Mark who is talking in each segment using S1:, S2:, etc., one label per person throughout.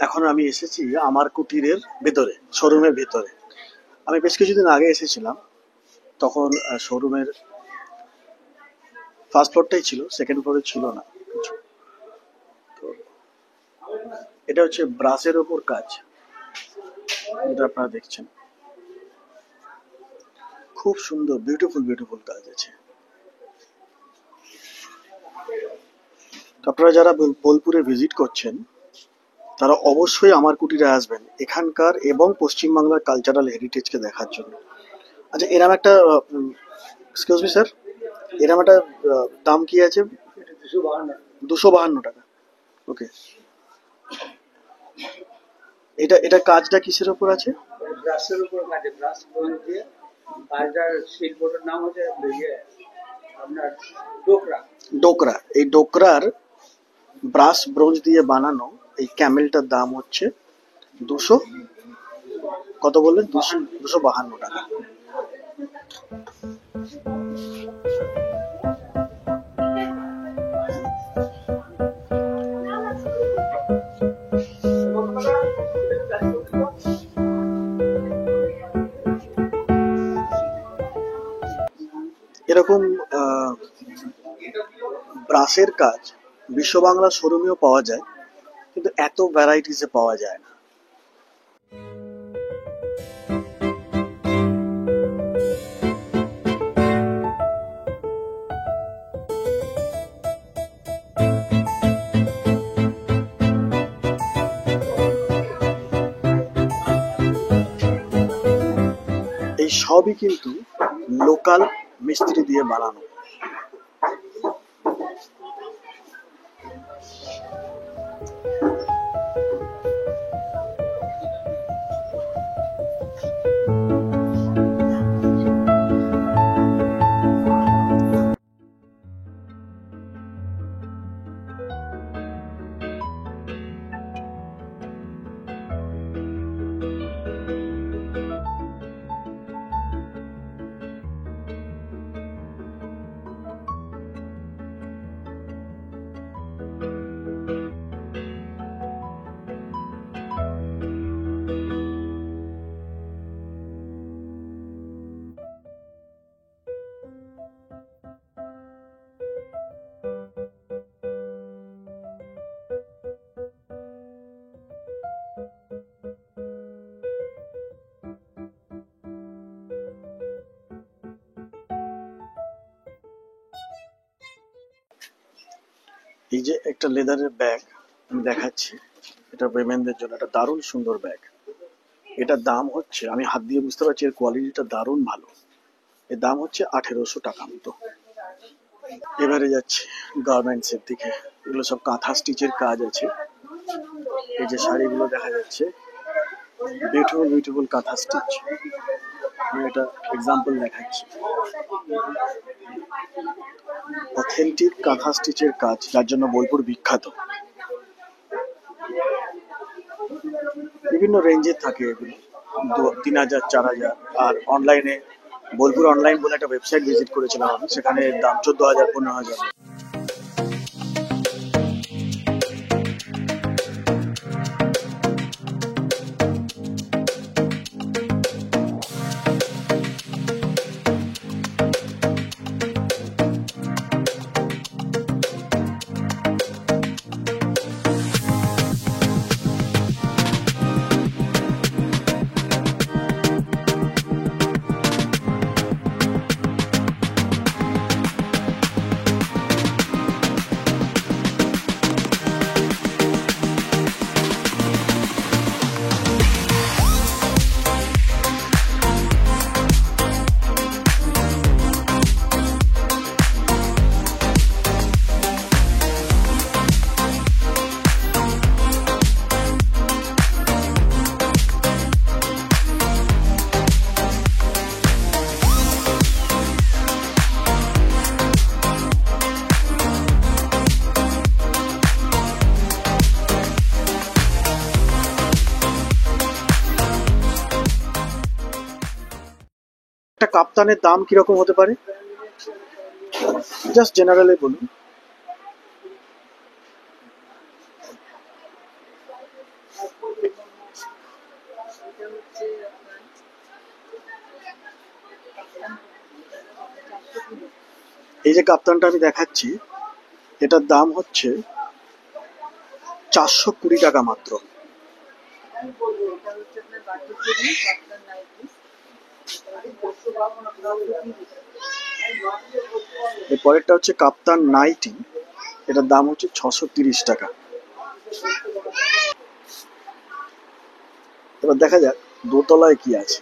S1: এখন আমি এসেছি আমার কুটিরের ভেতরে, শোরুমের ভেতরে। আমি বেশ কিছুদিন আগে এসেছিলাম, তখন শোরুমের ফার্স্ট ফ্লোরটাই ছিল, সেকেন্ড ফ্লোরে ছিল না কিছু। তো এটা হচ্ছে ব্রাসের ওপর কাজ, যেটা আপনারা দেখছেন। খুব সুন্দর, বিউটিফুল বিউটিফুল কাজ আছে। তো আপনারা যারা বোলপুরে ভিজিট করছেন, তারা অবশ্যই আমার কুটিরে আসবেন এখানকার এবং পশ্চিমবাংলার কালচারাল হেরিটেজকে দেখার জন্য। আচ্ছা, এরম একটা এক্সকিউজ মি স্যার, এরম একটা দাম কি আছে? 252 টাকা। ওকে, এটা এটা কাজটা কিসের ওপর আছে?
S2: ব্রাশের উপর কাজে, ব্রাশ ব্রোঞ্জ দিয়ে কাজটার শিল্পটার নাম হচ্ছে আপনার ডোকরা।
S1: ডোকরা। এই ডোকরার ব্রাশ ব্রোঞ্জ দিয়ে বানানো এই ক্যামেলটার দাম হচ্ছে 200, কত বললেন? 252 টাকা। এরকম ব্রাশের কাজ বিশ্ব বাংলা শোরুমেও পাওয়া যায়, কিন্তু এত ভ্যারাইটিসে পাওয়া যায় না। এই সবই কিন্তু লোকাল মিস্ত্রি দিয়ে বানানো। এই যে একটা লেদারের ব্যাগ আমি দেখাচ্ছি, এটা উইমেনদের জন্য একটা দারুণ সুন্দর ব্যাগ। এটার দাম হচ্ছে, আমি হাত দিয়ে বুঝতে পারছি এর কোয়ালিটিটা দারুণ ভালো। এর দাম হচ্ছে 1800 টাকা মতো। এবারে যাচ্ছে গার্মেন্টস এর দিকে। এগুলো সব কাঁথা স্টিচের কাজ আছে। এই যে শাড়িগুলো দেখা যাচ্ছে, বিউটিফুল বিউটিফুল কাঁথা স্টিচ। আমি এটা এক্সাম্পল দেখাচ্ছি, অথেন্টিক কাঁথা স্টিচের কাজ, যার জন্য বোলপুর বিখ্যাত। বিভিন্ন রেঞ্জের থাকে এগুলো, 3000, 4000। আর অনলাইনে বোলপুর অনলাইন বলে একটা ওয়েবসাইট ভিজিট করেছিলাম আমি, সেখানে দাম 14,000, 15,000। একটা কাপ্তানের দাম কিরকম হতে পারে, জাস্ট জেনারেলি বলুন। এই যে কাপ্তানটা আমি দেখাচ্ছি, এটার দাম হচ্ছে 420 টাকা মাত্র। এর পরেরটা হচ্ছে কাপ্তান নাইটি, এটার দাম হচ্ছে 630 টাকা। এবার দেখা যাক দোতলায় কি আছে।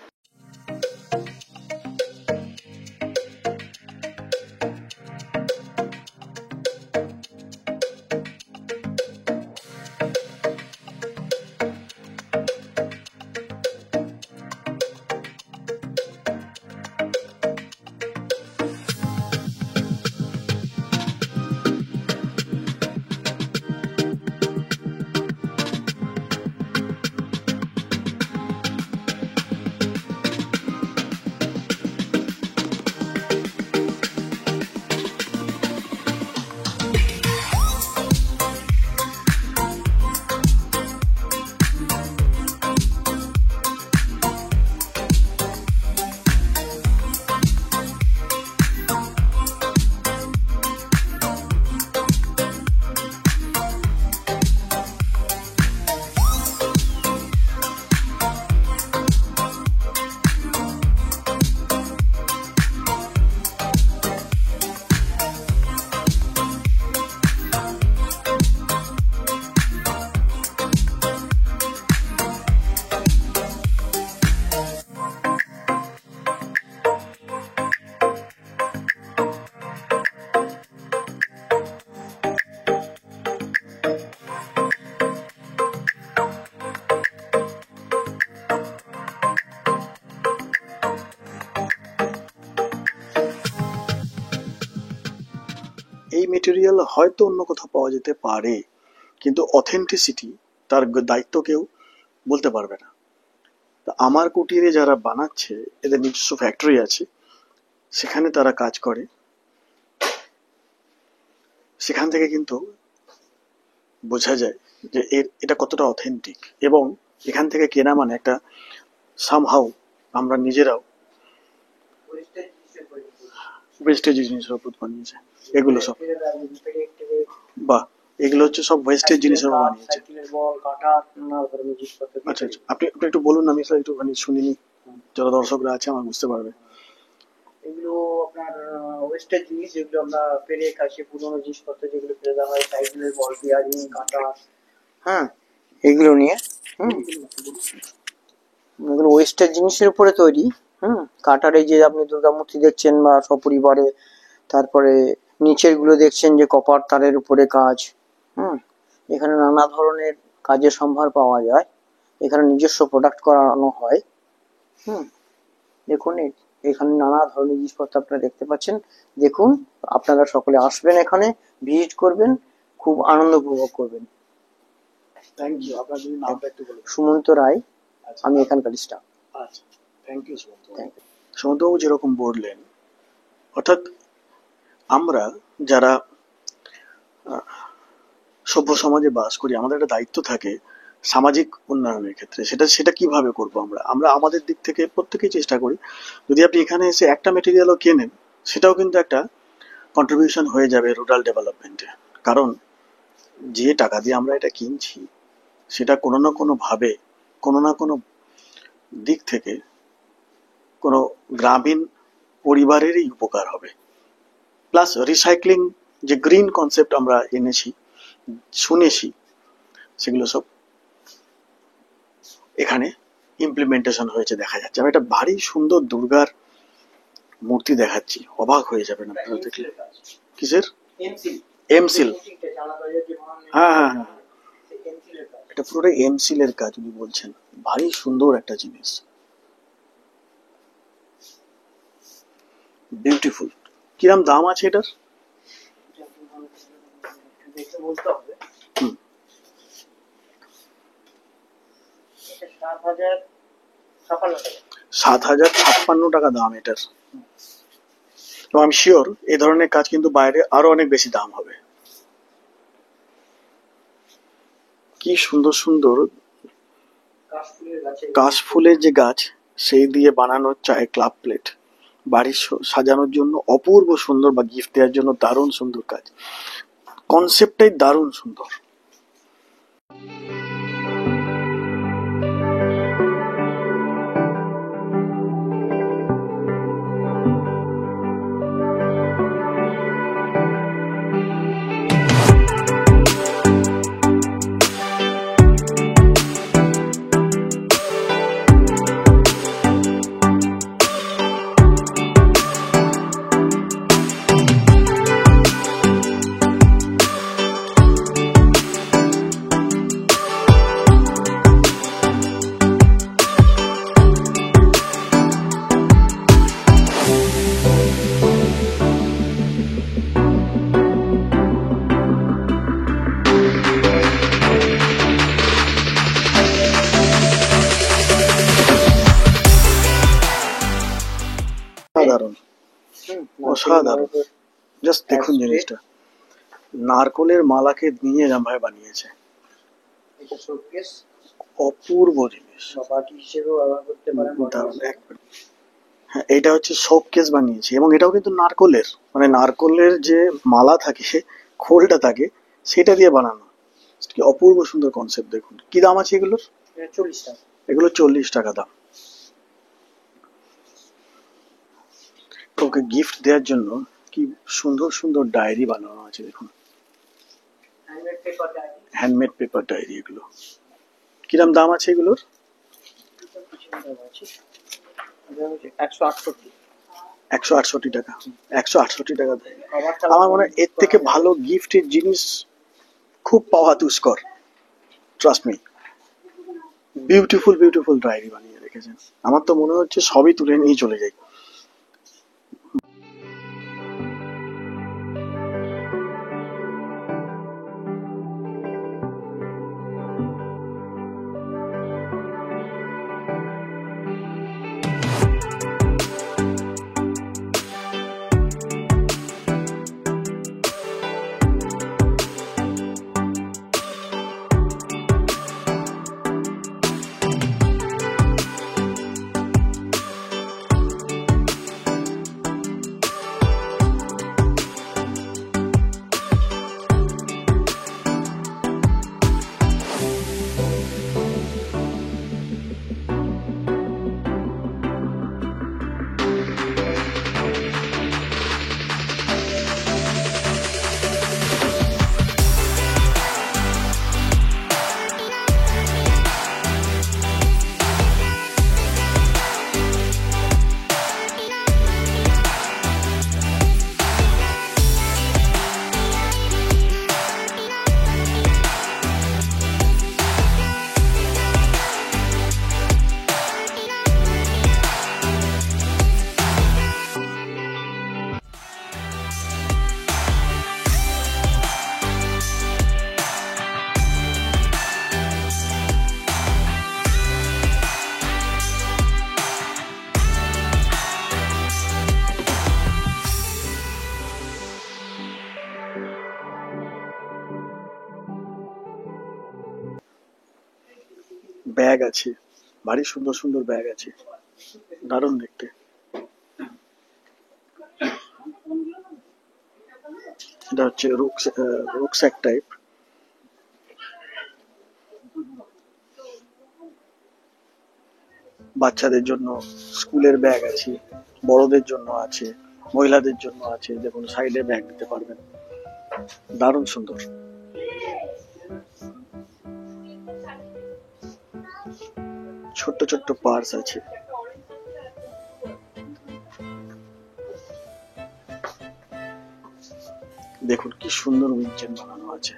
S1: এই মেটেরিয়াল হয়তো অন্য কোথাও পাওয়া যেতে পারে, কিন্তু অথেন্টিসিটি তার দায়িত্ব কেউ বলতে পারবে না। তা আমার কুটিরে যারা বানাচ্ছে, এদের নিজস্ব ফ্যাক্টরি আছে, সেখানে তারা কাজ করে, সেখান থেকে কিন্তু বোঝা যায় যে এটা কতটা অথেন্টিক। এবং এখান থেকে কেনা মানে একটা সামহাউ আমরা নিজেরাও ওয়েস্টেজ জিনিসের উপর বানিয়েছে এগুলো সব। বাহ, এগুলো হচ্ছে সব ওয়েস্টেজ জিনিসের উপর বানিয়েছে। আচ্ছা আচ্ছা, আপনি আপনি একটু বলুন, আমি স্যার একটুখানি শুনিনি, যারা দর্শকরা আছে আমার বুঝতে পারবে।
S2: এগুলো আপনার ওয়েস্টেজ জিনিস, যেগুলো আমরা ফেলে খাসি, পুরোনো জিনিসপত্র যেগুলো ফেলে দেওয়া হয়, সাইকেলের বল, পেয়ারিং, কাঁটা, হ্যাঁ, এগুলো নিয়ে এগুলো ওয়েস্টেজ জিনিসের উপরে তৈরি। কাঁটার এই যে আপনি দুর্গা মূর্তি দেখছেন বা সপরিবারে, তারপরে নিচের গুলো দেখছেন যে কপার তারের উপরে কাজ। এখানে নানা ধরনের কাজের সম্ভার পাওয়া যায়, এখানে নিজস্ব প্রোডাক্ট করানো হয়। দেখুন এখানে নানা ধরনের জিনিসপত্র আপনারা দেখতে পাচ্ছেন। দেখুন, আপনারা সকলে আসবেন, এখানে ভিজিট করবেন, খুব আনন্দ উপভোগ করবেন।
S1: Thank you. আপনার যদি নামটা একটু বলুন।
S2: সুমন্ত রায়, আমি এখানকার স্টাফ।
S1: আচ্ছা, থ্যাংক ইউ সুমন্ত। সুমন্তবাবু যেরকম বললেন, অর্থাৎ আমরা যারা সভ্য সমাজে বাস করি, আমাদের একটা দায়িত্ব থাকে সামাজিক উন্নয়নের ক্ষেত্রে। সেটা কিভাবে করব আমরা আমরা আমাদের দিক থেকে প্রত্যেকেই চেষ্টা করি। যদি আপনি এখানে এসে একটা মেটেরিয়ালও কেনেন, সেটাও কিন্তু একটা কন্ট্রিবিউশন হয়ে যাবে রুরাল ডেভেলপমেন্টে। কারণ যে টাকা দিয়ে আমরা এটা কিনছি, সেটা কোনো না কোনো ভাবে, কোনো না কোনো দিক থেকে কোনো গ্রামীণ পরিবারেরই উপকার হবে। প্লাস রিসাইক্লিং, যে গ্রিন কনসেপ্ট আমরা এনেছি, শুনেছি, সেগুলো সব এখানে ইমপ্লিমেন্টেশন হয়েছে দেখা যাচ্ছে। আমি একটা ভারী সুন্দর দুর্গার মূর্তি দেখাচ্ছি, অবাক হয়ে যাবেন আপনারা দেখলে। কিসের? এমসিল। হ্যাঁ হ্যাঁ হ্যাঁ, এটা পুরোটাই এমসিল এর কাজ উনি বলছেন। ভারী সুন্দর একটা জিনিস, বিউটিফুল। কিরম দাম আছে এটার? হুম, 7,056 টাকা দাম এটার। তো আমি শিওর এই ধরনের কাজ কিন্তু বাইরে আরো অনেক বেশি দাম হবে। কি সুন্দর সুন্দর কাশফুলের যে গাছ, সেই দিয়ে বানানো চায়ের ক্লাব প্লেট, বাড়ির সাজানোর জন্য অপূর্ব সুন্দর, বা গিফট দেওয়ার জন্য দারুণ সুন্দর কাজ। কনসেপ্টটাই দারুণ সুন্দর। অসাধারণ, অসাধারণ। জাস্ট দেখুন জিনিসটা, নারকলের মালাকে নিয়ে এরম ভাবে বানিয়েছে, অপূর্ব জিনিস। দারুণ, হ্যাঁ, এটা হচ্ছে শোকেস বানিয়েছে, এবং এটাও কিন্তু নারকলের, মানে নারকলের যে মালা থাকে, খোলটা থাকে, সেটা দিয়ে বানানো। কি অপূর্ব সুন্দর কনসেপ্ট। দেখুন কি দাম আছে এগুলোর?
S2: 40 টাকা।
S1: এগুলো 40 টাকা দাম। ওকে গিফট দেওয়ার জন্য কি সুন্দর সুন্দর ডায়েরি বানানো আছে, দেখুন, হ্যান্ডমেড পেপার ডায়েরি। এগুলো কিরম দাম আছে এগুলোর? 168 টাকা। 168 টাকা দেয়। আমার মনে হয় এর থেকে ভালো গিফটের জিনিস খুব পাওয়া দুষ্কর। Trust me. Beautiful beautiful diary বানিয়ে রেখেছেন। আমার তো মনে হচ্ছে সবই তুলে নিয়ে চলে যাই। ব্যাগ আছে, ভারী সুন্দর সুন্দর ব্যাগ আছে, দারুণ দেখতে। এটা হচ্ছে রুকস্যাক টাইপ। বাচ্চাদের জন্য স্কুলের ব্যাগ আছে, বড়দের জন্য আছে, মহিলাদের জন্য আছে। দেখুন সাইডে ব্যাগ দিতে পারবেন, দারুণ সুন্দর। ছোট্ট ছোট্ট পার্স আছে। দেখুন কি সুন্দর উইন্ডচেন বানানো আছে।